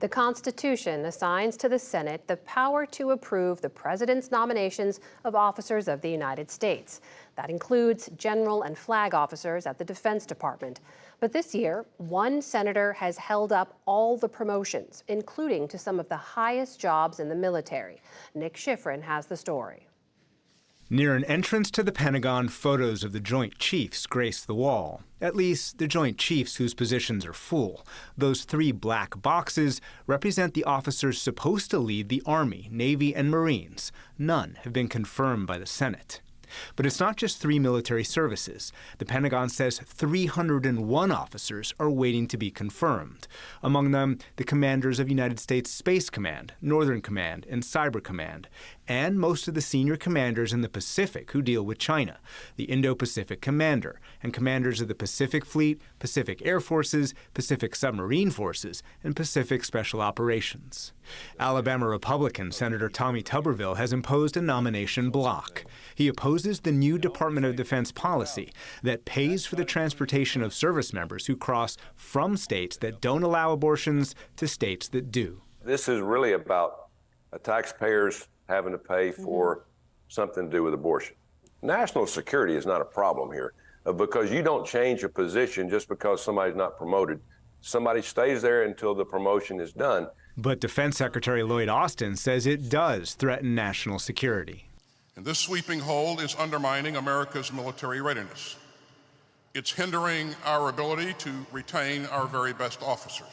The Constitution assigns to the Senate the power to approve the president's nominations of officers of the United States. That includes general and flag officers at the Defense Department. But this year, one senator has held up all the promotions, including to some of the highest jobs in the military. Nick Schifrin has the story. Near an entrance to the Pentagon, photos of the Joint Chiefs grace the wall. At least, the Joint Chiefs whose positions are full. Those 3 black boxes represent the officers supposed to lead the Army, Navy, and Marines. None have been confirmed by the Senate. But it's not just 3 military services. The Pentagon says 301 officers are waiting to be confirmed. Among them, the commanders of United States Space Command, Northern Command, and Cyber Command, and most of the senior commanders in the Pacific who deal with China, the Indo-Pacific Commander, and commanders of the Pacific Fleet, Pacific Air Forces, Pacific Submarine Forces, and Pacific Special Operations. Alabama Republican Senator Tommy Tuberville has imposed a nomination block. He opposes the new Department of Defense policy that pays for the transportation of service members who cross from states that don't allow abortions to states that do. This is really about taxpayers having to pay for something to do with abortion. National security is not a problem here because you don't change a position just because somebody's not promoted. Somebody stays there until the promotion is done. But Defense Secretary Lloyd Austin says it does threaten national security. And this sweeping hold is undermining America's military readiness. It's hindering our ability to retain our very best officers.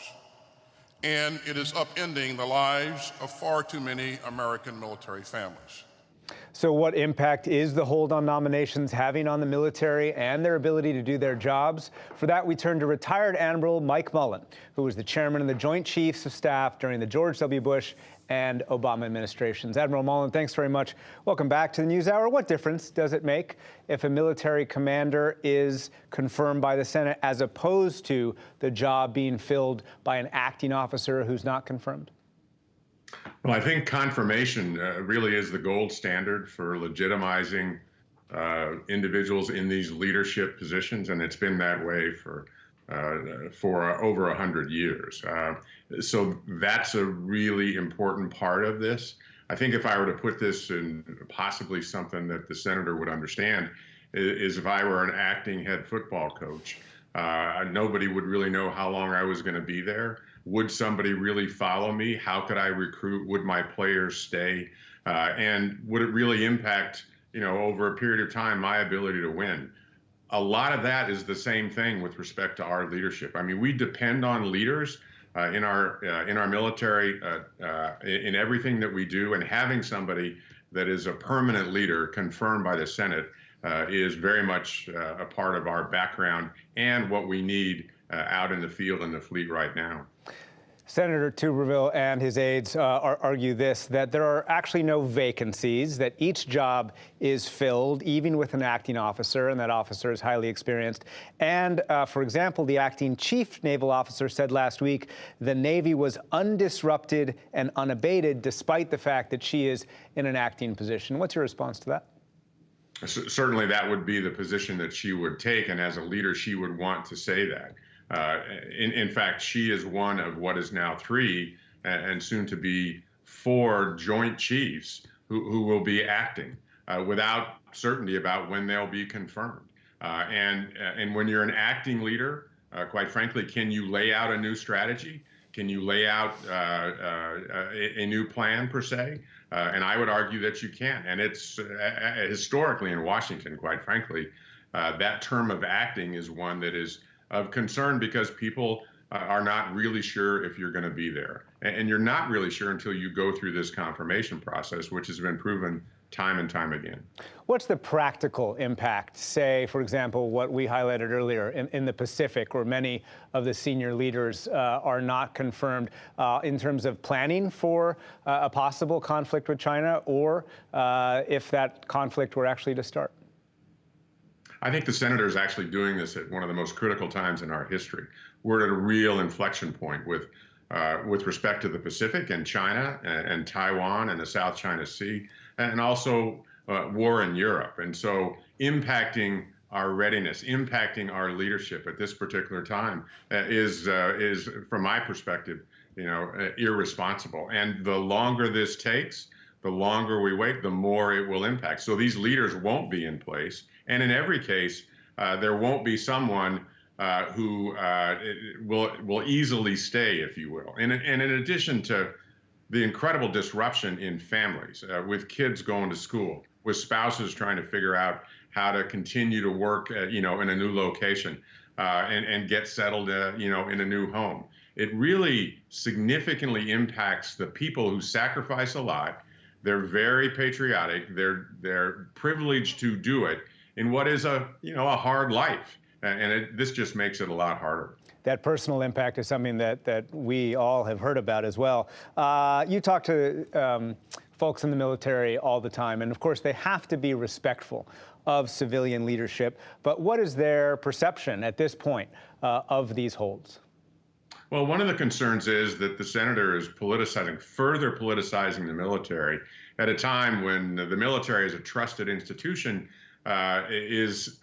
And it is upending the lives of far too many American military families. So what impact is the hold on nominations having on the military and their ability to do their jobs? For that, we turn to retired Admiral Mike Mullen, who was the chairman of the Joint Chiefs of Staff during the George W. Bush and Obama administrations. Admiral Mullen, thanks very much. Welcome back to the NewsHour. What difference does it make if a military commander is confirmed by the Senate as opposed to the job being filled by an acting officer who's not confirmed? Well, I think confirmation really is the gold standard for legitimizing individuals in these leadership positions, and it's been that way for over 100 years. So that's a really important part of this. I think if I were to put this in possibly something that the senator would understand is if I were an acting head football coach, nobody would really know how long I was going to be there. Would somebody really follow me? How could I recruit? Would my players stay? And would it really impact, over a period of time, my ability to win? A lot of that is the same thing with respect to our leadership. I mean, we depend on leaders in our military, in everything that we do, and having somebody that is a permanent leader confirmed by the Senate is very much a part of our background and what we need out in the field and the fleet right now. Senator Tuberville and his aides argue that there are actually no vacancies, that each job is filled, even with an acting officer, and that officer is highly experienced. And, for example, the acting chief naval officer said last week the Navy was undisrupted and unabated, despite the fact that she is in an acting position. What's your response to that? Certainly that would be the position that she would take, and as a leader, she would want to say that. In fact, she is one of what is now 3 and soon to be 4 Joint Chiefs who will be acting without certainty about when they'll be confirmed. And when you're an acting leader, quite frankly, can you lay out a new strategy? Can you lay out a new plan, per se? And I would argue that you can. And it's historically in Washington, quite frankly, that term of acting is one that is of concern because people are not really sure if you're going to be there. And you're not really sure until you go through this confirmation process, which has been proven time and time again. What's the practical impact, say, for example, what we highlighted earlier in the Pacific, where many of the senior leaders are not confirmed, in terms of planning for a possible conflict with China, or if that conflict were actually to start? I think the senator is actually doing this at one of the most critical times in our history. We're at a real inflection point with respect to the Pacific and China and Taiwan and the South China Sea, and also war in Europe. And so impacting our readiness, impacting our leadership at this particular time is from my perspective, irresponsible. And the longer this takes, the longer we wait, the more it will impact. So these leaders won't be in place. And in every case, there won't be someone who will easily stay, if you will. And in addition to the incredible disruption in families, with kids going to school, with spouses trying to figure out how to continue to work, in a new location, and get settled, in a new home. It really significantly impacts the people who sacrifice a lot. They're very patriotic. They're privileged to do it in what is a hard life, and this just makes it a lot harder. That personal impact is something that we all have heard about as well. You talk to folks in the military all the time, and of course they have to be respectful of civilian leadership. But what is their perception at this point of these holds? Well, one of the concerns is that the senator is further politicizing the military at a time when the military as a trusted institution is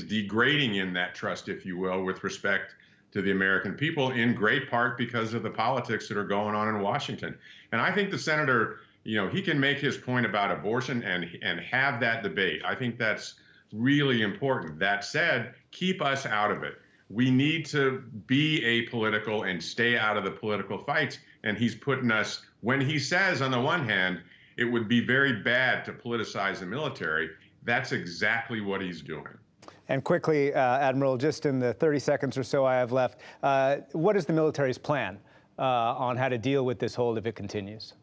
degrading in that trust, if you will, with respect to the American people, in great part because of the politics that are going on in Washington. And I think the senator, he can make his point about abortion and have that debate. I think that's really important. That said, keep us out of it. We need to be apolitical and stay out of the political fights. And he's putting us, when he says, on the one hand, it would be very bad to politicize the military, that's exactly what he's doing. And quickly, Admiral, just in the 30 seconds or so I have left, what is the military's plan on how to deal with this hold if it continues?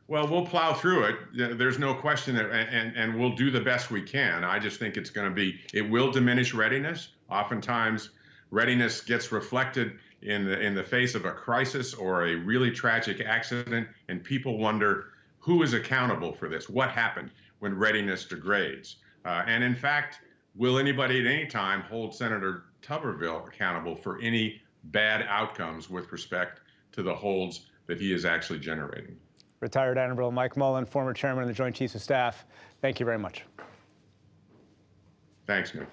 Well, we'll plow through it. There's no question that, and we'll do the best we can. I just think it will diminish readiness. Oftentimes, readiness gets reflected in the face of a crisis or a really tragic accident, and people wonder who is accountable for this? What happened when readiness degrades? And in fact, will anybody at any time hold Senator Tuberville accountable for any bad outcomes with respect to the holds that he is actually generating? Retired Admiral Mike Mullen, former chairman of the Joint Chiefs of Staff, thank you very much. Thanks, Nick.